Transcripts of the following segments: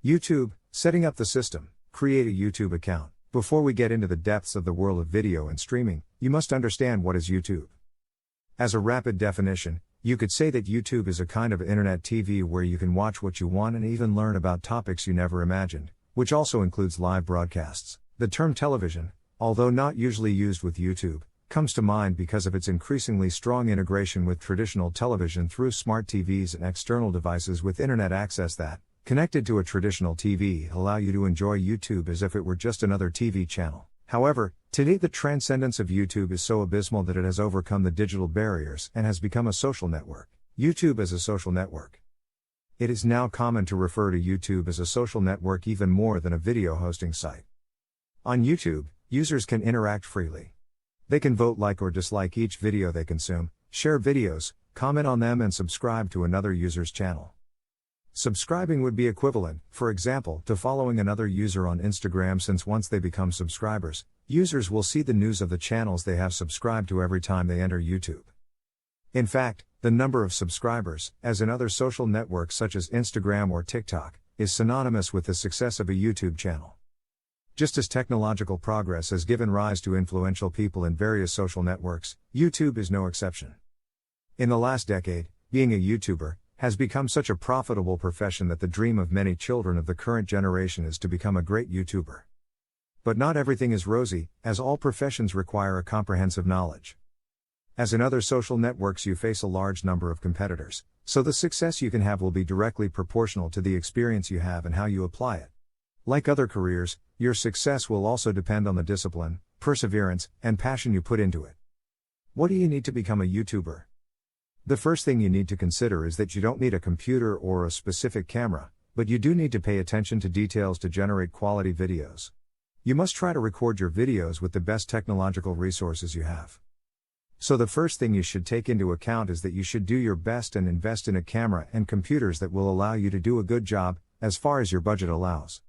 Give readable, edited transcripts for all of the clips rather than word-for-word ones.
YouTube, setting up the system. Create a YouTube account. Before we get into the depths of the world of video and streaming, you must understand what is YouTube. As a rapid definition, you could say that YouTube is a kind of internet TV where you can watch what you want and even learn about topics you never imagined, which also includes live broadcasts. The term television, although not usually used with YouTube, comes to mind because of its increasingly strong integration with traditional television through smart TVs and external devices with internet access that, connected to a traditional TV, allow you to enjoy YouTube as if it were just another TV channel. However, today the transcendence of YouTube is so abysmal that it has overcome the digital barriers and has become a social network. YouTube as a social network. It is now common to refer to YouTube as a social network even more than a video hosting site. On YouTube, users can interact freely. They can vote, like or dislike each video they consume, share videos, comment on them, and subscribe to another user's channel. Subscribing would be equivalent, for example, to following another user on Instagram, since once they become subscribers, users will see the news of the channels they have subscribed to every time they enter YouTube. In fact, the number of subscribers, as in other social networks such as Instagram or TikTok, is synonymous with the success of a YouTube channel. Just as technological progress has given rise to influential people in various social networks, YouTube is no exception. In the last decade, being a YouTuber has become such a profitable profession that the dream of many children of the current generation is to become a great YouTuber. But not everything is rosy, as all professions require a comprehensive knowledge. As in other social networks, you face a large number of competitors, so the success you can have will be directly proportional to the experience you have and how you apply it. Like other careers, your success will also depend on the discipline, perseverance, and passion you put into it. What do you need to become a YouTuber? The first thing you need to consider is that you don't need a computer or a specific camera, but you do need to pay attention to details to generate quality videos. You must try to record your videos with the best technological resources you have. So the first thing you should take into account is that you should do your best and invest in a camera and computers that will allow you to do a good job, as far as your budget allows.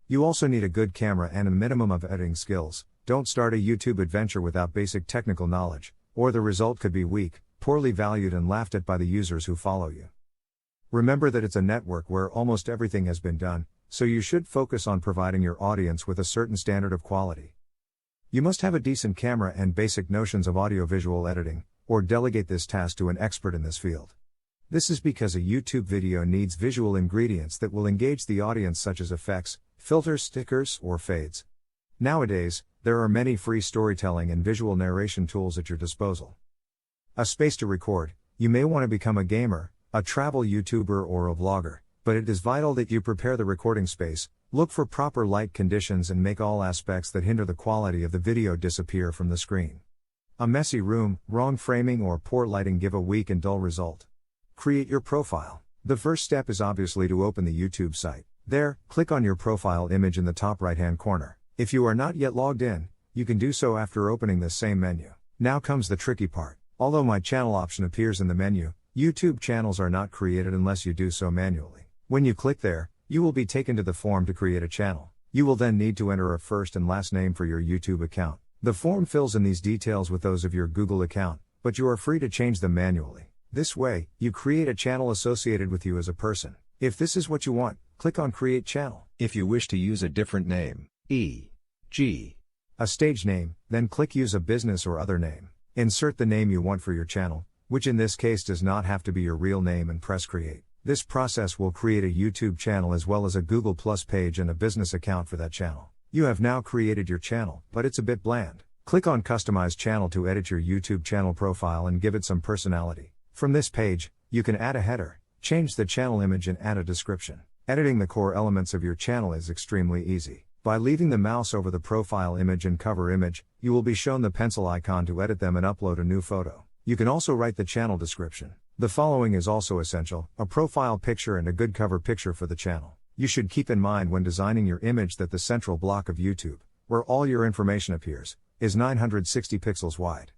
You also need a good camera and a minimum of editing skills. Don't start a YouTube adventure without basic technical knowledge, or the result could be weak, poorly valued, and laughed at by the users who follow you. Remember that it's a network where almost everything has been done, so you should focus on providing your audience with a certain standard of quality. You must have a decent camera and basic notions of audiovisual editing, or delegate this task to an expert in this field. This is because a YouTube video needs visual ingredients that will engage the audience, such as effects, filters, stickers, or fades. Nowadays, there are many free storytelling and visual narration tools at your disposal. A space to record. You may want to become a gamer, a travel YouTuber, or a vlogger, but it is vital that you prepare the recording space, look for proper light conditions, and make all aspects that hinder the quality of the video disappear from the screen. A messy room, wrong framing, or poor lighting give a weak and dull result. Create your profile. The first step is obviously to open the YouTube site. There, click on your profile image in the top right-hand corner. If you are not yet logged in, you can do so after opening this same menu. Now comes the tricky part. Although My Channel option appears in the menu, YouTube channels are not created unless you do so manually. When you click there, you will be taken to the form to create a channel. You will then need to enter a first and last name for your YouTube account. The form fills in these details with those of your Google account, but you are free to change them manually. This way, you create a channel associated with you as a person. If this is what you want, click on Create Channel. If you wish to use a different name, e.g., a stage name, then click Use a business or other name. Insert the name you want for your channel, which in this case does not have to be your real name, and press Create. This process will create a YouTube channel as well as a Google Plus page and a business account for that channel. You have now created your channel, but it's a bit bland. Click on Customize Channel to edit your YouTube channel profile and give it some personality. From this page, you can add a header, change the channel image, and add a description. Editing the core elements of your channel is extremely easy. By leaving the mouse over the profile image and cover image, you will be shown the pencil icon to edit them and upload a new photo. You can also write the channel description. The following is also essential: a profile picture and a good cover picture for the channel. You should keep in mind when designing your image that the central block of YouTube, where all your information appears, is 960 pixels wide.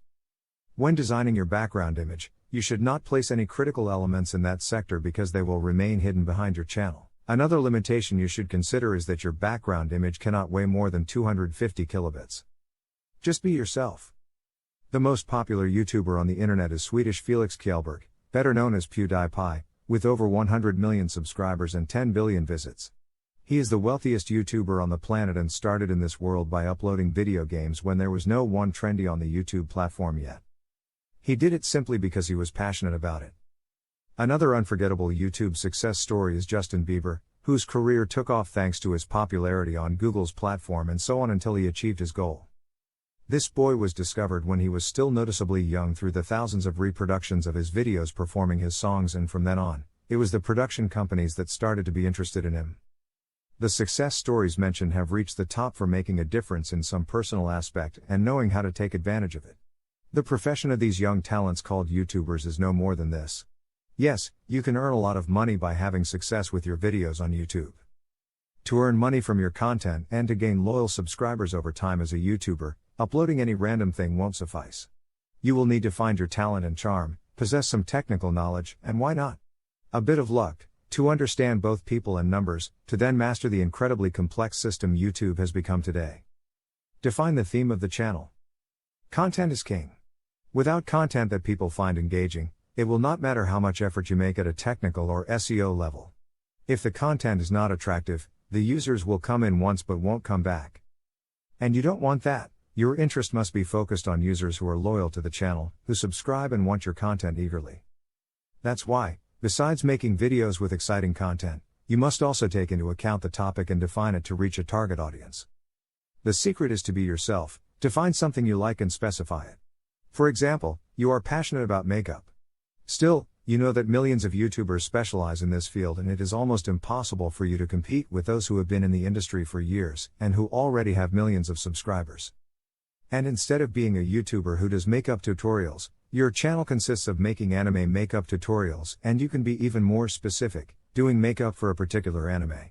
When designing your background image, you should not place any critical elements in that sector because they will remain hidden behind your channel. Another limitation you should consider is that your background image cannot weigh more than 250 kilobits. Just be yourself. The most popular YouTuber on the internet is Swedish Felix Kjellberg, better known as PewDiePie, with over 100 million subscribers and 10 billion visits. He is the wealthiest YouTuber on the planet and started in this world by uploading video games when there was no one trendy on the YouTube platform yet. He did it simply because he was passionate about it. Another unforgettable YouTube success story is Justin Bieber, whose career took off thanks to his popularity on Google's platform and so on until he achieved his goal. This boy was discovered when he was still noticeably young through the thousands of reproductions of his videos performing his songs, and from then on, it was the production companies that started to be interested in him. The success stories mentioned have reached the top for making a difference in some personal aspect and knowing how to take advantage of it. The profession of these young talents called YouTubers is no more than this. Yes, you can earn a lot of money by having success with your videos on YouTube. To earn money from your content and to gain loyal subscribers over time as a YouTuber, uploading any random thing won't suffice. You will need to find your talent and charm, possess some technical knowledge, and why not? A bit of luck, to understand both people and numbers, to then master the incredibly complex system YouTube has become today. Define the theme of the channel. Content is king. Without content that people find engaging, it will not matter how much effort you make at a technical or SEO level. If the content is not attractive, the users will come in once but won't come back. And you don't want that. Your interest must be focused on users who are loyal to the channel, who subscribe and want your content eagerly. That's why, besides making videos with exciting content, you must also take into account the topic and define it to reach a target audience. The secret is to be yourself, to find something you like and specify it. For example, you are passionate about makeup. Still, you know that millions of YouTubers specialize in this field and it is almost impossible for you to compete with those who have been in the industry for years and who already have millions of subscribers. And instead of being a YouTuber who does makeup tutorials, your channel consists of making anime makeup tutorials, and you can be even more specific, doing makeup for a particular anime.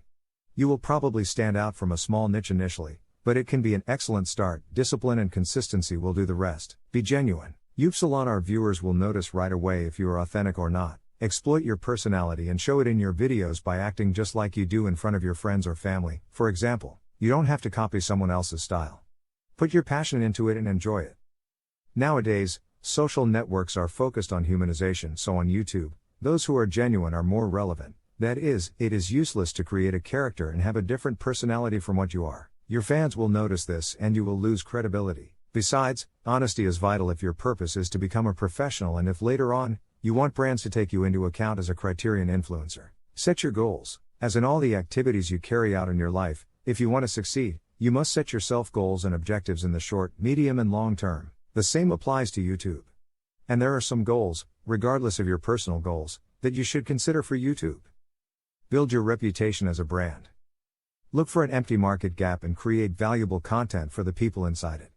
You will probably stand out from a small niche initially, but it can be an excellent start. Discipline and consistency will do the rest. Be genuine. Our viewers will notice right away if you are authentic or not. Exploit your personality and show it in your videos by acting just like you do in front of your friends or family. For example, you don't have to copy someone else's style. Put your passion into it and enjoy it. Nowadays, social networks are focused on humanization, so on YouTube, those who are genuine are more relevant. That is, it is useless to create a character and have a different personality from what you are. Your fans will notice this and you will lose credibility. Besides, honesty is vital if your purpose is to become a professional and if later on, you want brands to take you into account as a criterion influencer. Set your goals. As in all the activities you carry out in your life, if you want to succeed, you must set yourself goals and objectives in the short, medium and long term. The same applies to YouTube. And there are some goals, regardless of your personal goals, that you should consider for YouTube. Build your reputation as a brand. Look for an empty market gap and create valuable content for the people inside it.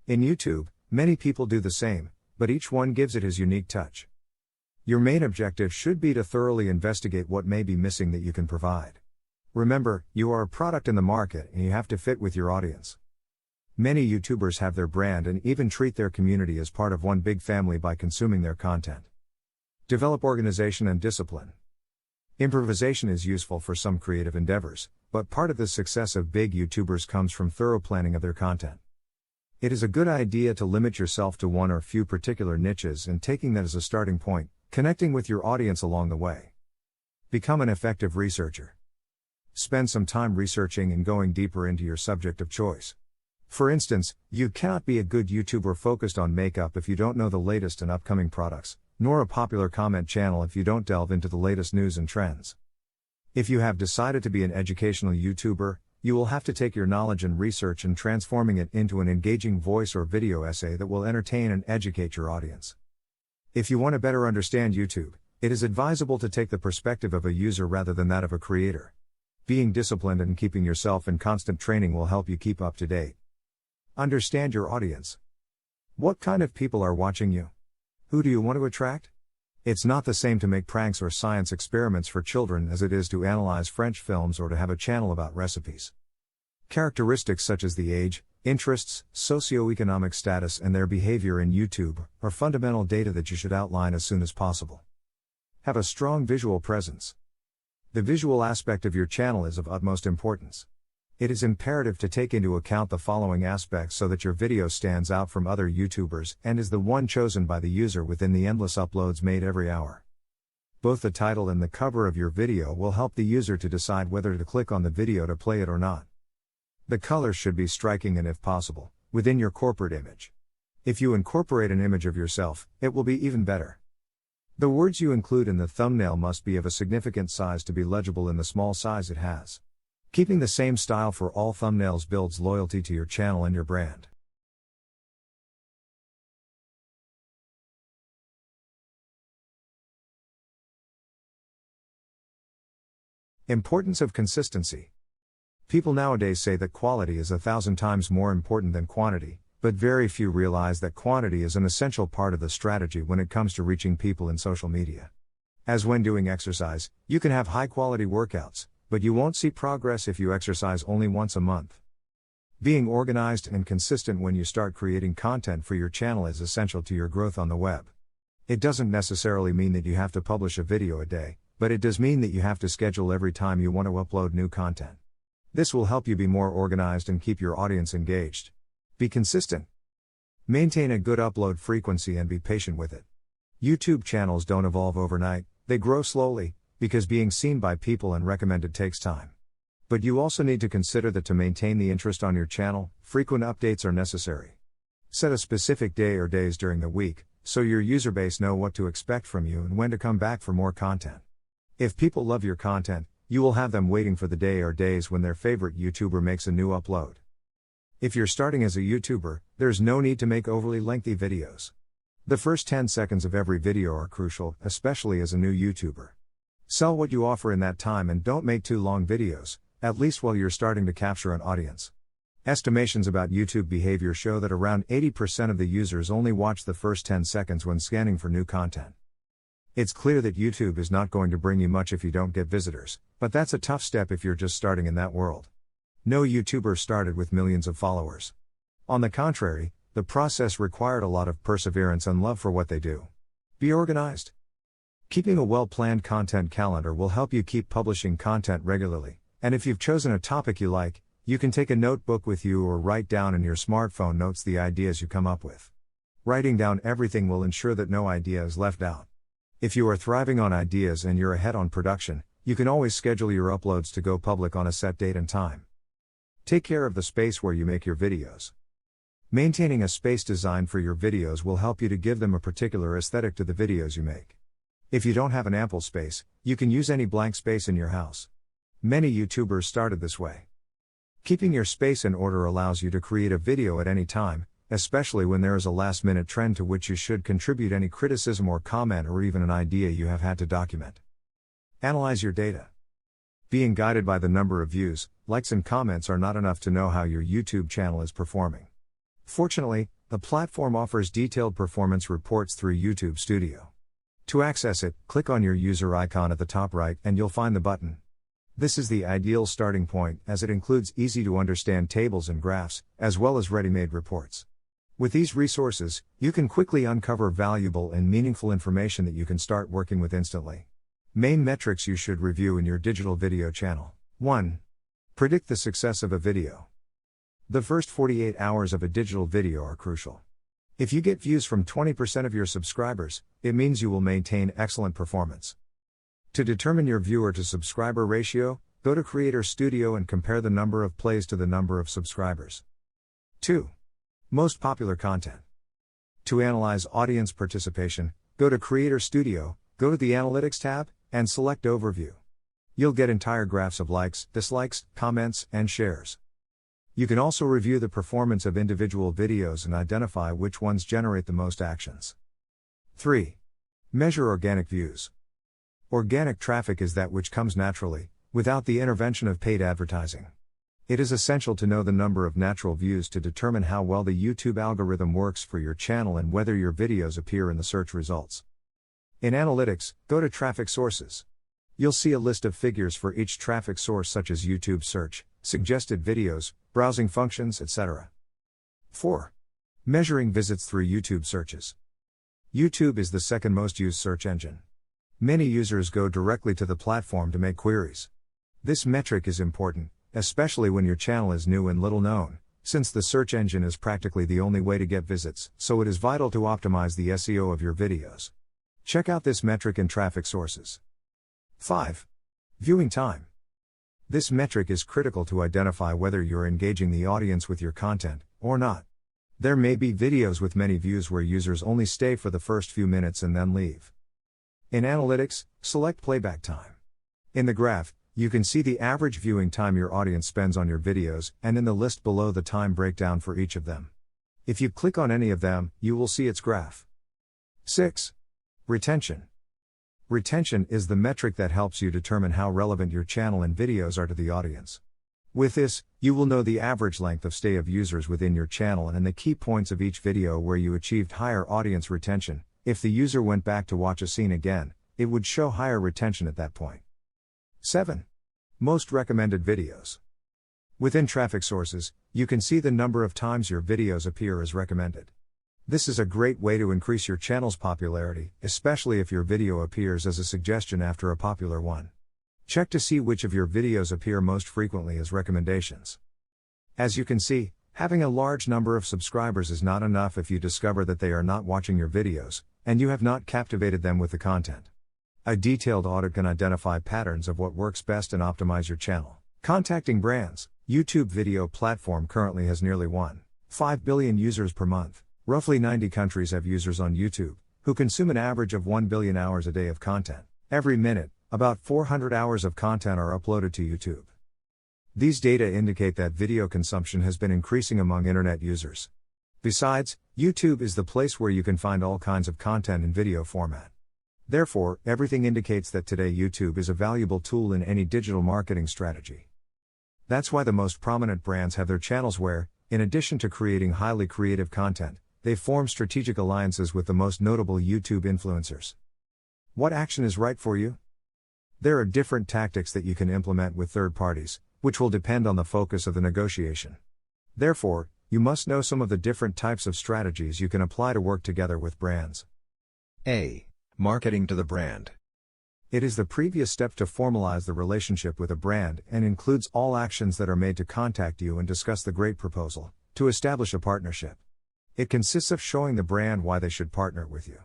In YouTube, many people do the same, but each one gives it his unique touch. Your main objective should be to thoroughly investigate what may be missing that you can provide. Remember, you are a product in the market and you have to fit with your audience. Many YouTubers have their brand and even treat their community as part of one big family by consuming their content. Develop organization and discipline. Improvisation is useful for some creative endeavors, but part of the success of big YouTubers comes from thorough planning of their content. It is a good idea to limit yourself to one or few particular niches and taking that as a starting point, connecting with your audience along the way. Become an effective researcher. Spend some time researching and going deeper into your subject of choice. For instance, you cannot be a good YouTuber focused on makeup if you don't know the latest and upcoming products, nor a popular comment channel if you don't delve into the latest news and trends. If you have decided to be an educational YouTuber, you will have to take your knowledge and research and transforming it into an engaging voice or video essay that will entertain and educate your audience. If you want to better understand YouTube, it is advisable to take the perspective of a user rather than that of a creator. Being disciplined and keeping yourself in constant training will help you keep up to date. Understand your audience. What kind of people are watching you? Who do you want to attract? It's not the same to make pranks or science experiments for children as it is to analyze French films or to have a channel about recipes. Characteristics such as the age, interests, socioeconomic status and their behavior in YouTube are fundamental data that you should outline as soon as possible. Have a strong visual presence. The visual aspect of your channel is of utmost importance. It is imperative to take into account the following aspects so that your video stands out from other YouTubers and is the one chosen by the user within the endless uploads made every hour. Both the title and the cover of your video will help the user to decide whether to click on the video to play it or not. The colors should be striking and, if possible, within your corporate image. If you incorporate an image of yourself, it will be even better. The words you include in the thumbnail must be of a significant size to be legible in the small size it has. Keeping the same style for all thumbnails builds loyalty to your channel and your brand. Importance of consistency. People nowadays say that quality is 1,000 times more important than quantity, but very few realize that quantity is an essential part of the strategy when it comes to reaching people in social media. As when doing exercise, you can have high-quality workouts, but you won't see progress if you exercise only once a month. Being organized and consistent when you start creating content for your channel is essential to your growth on the web. It doesn't necessarily mean that you have to publish a video a day, but it does mean that you have to schedule every time you want to upload new content. This will help you be more organized and keep your audience engaged. Be consistent. Maintain a good upload frequency and be patient with it. YouTube channels don't evolve overnight, they grow slowly, because being seen by people and recommended takes time. But you also need to consider that to maintain the interest on your channel, frequent updates are necessary. Set a specific day or days during the week, so your user base know what to expect from you and when to come back for more content. If people love your content, you will have them waiting for the day or days when their favorite YouTuber makes a new upload. If you're starting as a YouTuber, there's no need to make overly lengthy videos. The first 10 seconds of every video are crucial, especially as a new YouTuber. Sell what you offer in that time and don't make too long videos, at least while you're starting to capture an audience. Estimations about YouTube behavior show that around 80% of the users only watch the first 10 seconds when scanning for new content. It's clear that YouTube is not going to bring you much if you don't get visitors, but that's a tough step if you're just starting in that world. No YouTuber started with millions of followers. On the contrary, the process required a lot of perseverance and love for what they do. Be organized. Keeping a well-planned content calendar will help you keep publishing content regularly, and if you've chosen a topic you like, you can take a notebook with you or write down in your smartphone notes the ideas you come up with. Writing down everything will ensure that no idea is left out. If you are thriving on ideas and you're ahead on production, you can always schedule your uploads to go public on a set date and time. Take care of the space where you make your videos. Maintaining a space designed for your videos will help you to give them a particular aesthetic to the videos you make. If you don't have an ample space, you can use any blank space in your house. Many YouTubers started this way. Keeping your space in order allows you to create a video at any time, especially when there is a last-minute trend to which you should contribute any criticism or comment or even an idea you have had to document. Analyze your data. Being guided by the number of views, likes and comments are not enough to know how your YouTube channel is performing. Fortunately, the platform offers detailed performance reports through YouTube Studio. To access it, click on your user icon at the top right and you'll find the button. This is the ideal starting point as it includes easy-to-understand tables and graphs, as well as ready-made reports. With these resources, you can quickly uncover valuable and meaningful information that you can start working with instantly. Main metrics you should review in your digital video channel. 1. Predict the success of a video. The first 48 hours of a digital video are crucial. If you get views from 20% of your subscribers, it means you will maintain excellent performance. To determine your viewer to subscriber ratio, go to Creator Studio and compare the number of plays to the number of subscribers. 2. Most popular content. To analyze audience participation, go to Creator Studio, go to the Analytics tab, and select Overview. You'll get entire graphs of likes, dislikes, comments, and shares. You can also review the performance of individual videos and identify which ones generate the most actions. 3. Measure organic views. Organic traffic is that which comes naturally, without the intervention of paid advertising. It is essential to know the number of natural views to determine how well the YouTube algorithm works for your channel and whether your videos appear in the search results. In Analytics, go to Traffic Sources. You'll see a list of figures for each traffic source such as YouTube search, suggested videos, browsing functions, etc. 4. Measuring visits through YouTube searches. YouTube is the second most used search engine. Many users go directly to the platform to make queries. This metric is important, especially when your channel is new and little known, since the search engine is practically the only way to get visits, so it is vital to optimize the SEO of your videos. Check out this metric in traffic sources. 5. Viewing time. This metric is critical to identify whether you're engaging the audience with your content or not. There may be videos with many views where users only stay for the first few minutes and then leave. In analytics, select playback time. In the graph, you can see the average viewing time your audience spends on your videos, and in the list below the time breakdown for each of them. If you click on any of them, you will see its graph. 6. Retention. Retention is the metric that helps you determine how relevant your channel and videos are to the audience. With this, you will know the average length of stay of users within your channel and the key points of each video where you achieved higher audience retention. If the user went back to watch a scene again, it would show higher retention at that point. 7. Most recommended videos. Within traffic sources, you can see the number of times your videos appear as recommended. This is a great way to increase your channel's popularity, especially if your video appears as a suggestion after a popular one. Check to see which of your videos appear most frequently as recommendations. As you can see, having a large number of subscribers is not enough if you discover that they are not watching your videos, and you have not captivated them with the content. A detailed audit can identify patterns of what works best and optimize your channel. Contacting brands. YouTube video platform currently has nearly 1.5 billion users per month. Roughly 90 countries have users on YouTube, who consume an average of 1 billion hours a day of content. Every minute, about 400 hours of content are uploaded to YouTube. These data indicate that video consumption has been increasing among internet users. Besides, YouTube is the place where you can find all kinds of content in video format. Therefore, everything indicates that today YouTube is a valuable tool in any digital marketing strategy. That's why the most prominent brands have their channels where, in addition to creating highly creative content, they form strategic alliances with the most notable YouTube influencers. What action is right for you? There are different tactics that you can implement with third parties, which will depend on the focus of the negotiation. Therefore, you must know some of the different types of strategies you can apply to work together with brands. A. Marketing to the brand. It is the previous step to formalize the relationship with a brand and includes all actions that are made to contact you and discuss the great proposal, to establish a partnership. It consists of showing the brand why they should partner with you.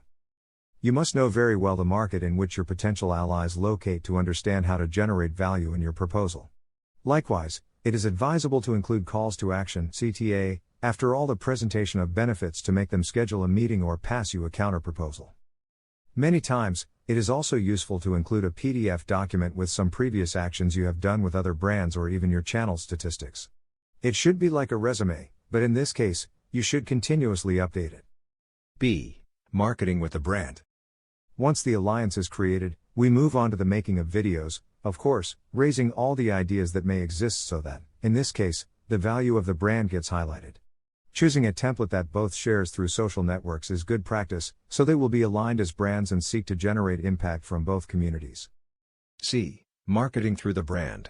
You must know very well the market in which your potential allies locate to understand how to generate value in your proposal. Likewise, it is advisable to include calls to action (CTA) after all the presentation of benefits to make them schedule a meeting or pass you a counterproposal. Many times, it is also useful to include a PDF document with some previous actions you have done with other brands or even your channel statistics. It should be like a resume, but in this case, you should continuously update it. B. Marketing with the brand. Once the alliance is created, we move on to the making of videos, of course, raising all the ideas that may exist so that, in this case, the value of the brand gets highlighted. Choosing a template that both shares through social networks is good practice, so they will be aligned as brands and seek to generate impact from both communities. C. Marketing through the brand.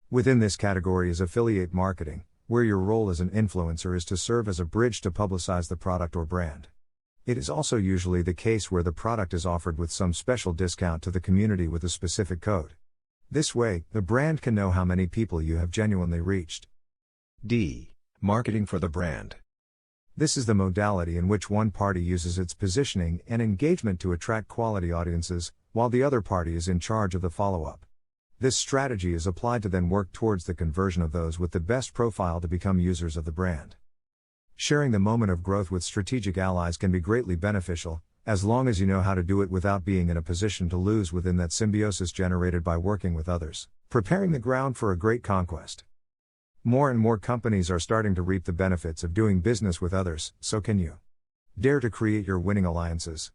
Within this category is affiliate marketing, where your role as an influencer is to serve as a bridge to publicize the product or brand. It is also usually the case where the product is offered with some special discount to the community with a specific code. This way, the brand can know how many people you have genuinely reached. D. Marketing for the brand. This is the modality in which one party uses its positioning and engagement to attract quality audiences, while the other party is in charge of the follow-up. This strategy is applied to then work towards the conversion of those with the best profile to become users of the brand. Sharing the moment of growth with strategic allies can be greatly beneficial, as long as you know how to do it without being in a position to lose within that symbiosis generated by working with others, preparing the ground for a great conquest. More and more companies are starting to reap the benefits of doing business with others, so can you. Dare to create your winning alliances.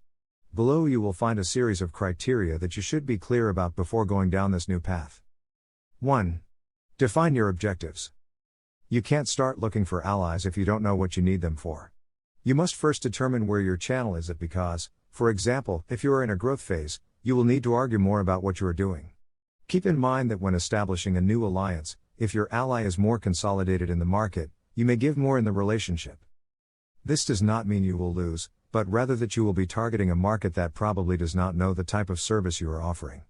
Below you will find a series of criteria that you should be clear about before going down this new path. 1. Define your objectives. You can't start looking for allies if you don't know what you need them for. You must first determine where your channel is at because, for example, if you are in a growth phase, you will need to argue more about what you are doing. Keep in mind that when establishing a new alliance, if your ally is more consolidated in the market, you may give more in the relationship. This does not mean you will lose, but rather that you will be targeting a market that probably does not know the type of service you are offering.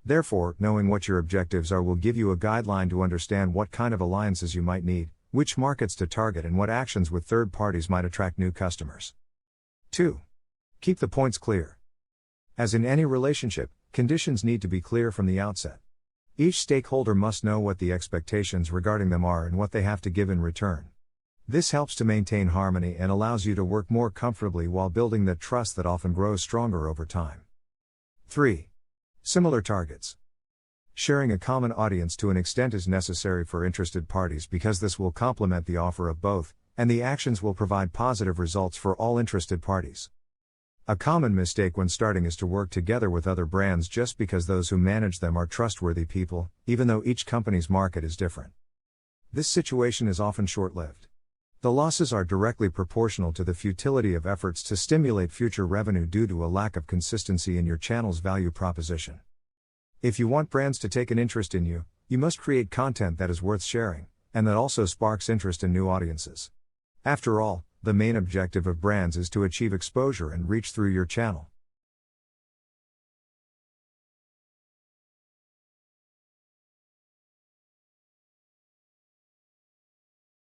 Therefore, knowing what your objectives are will give you a guideline to understand what kind of alliances you might need, which markets to target and what actions with third parties might attract new customers. 2. Keep the points clear. As in any relationship, conditions need to be clear from the outset. Each stakeholder must know what the expectations regarding them are and what they have to give in return. This helps to maintain harmony and allows you to work more comfortably while building that trust that often grows stronger over time. 3. Similar targets. Sharing a common audience to an extent is necessary for interested parties because this will complement the offer of both, and the actions will provide positive results for all interested parties. A common mistake when starting is to work together with other brands just because those who manage them are trustworthy people, even though each company's market is different. This situation is often short-lived. The losses are directly proportional to the futility of efforts to stimulate future revenue due to a lack of consistency in your channel's value proposition. If you want brands to take an interest in you, you must create content that is worth sharing, and that also sparks interest in new audiences. After all, the main objective of brands is to achieve exposure and reach through your channel.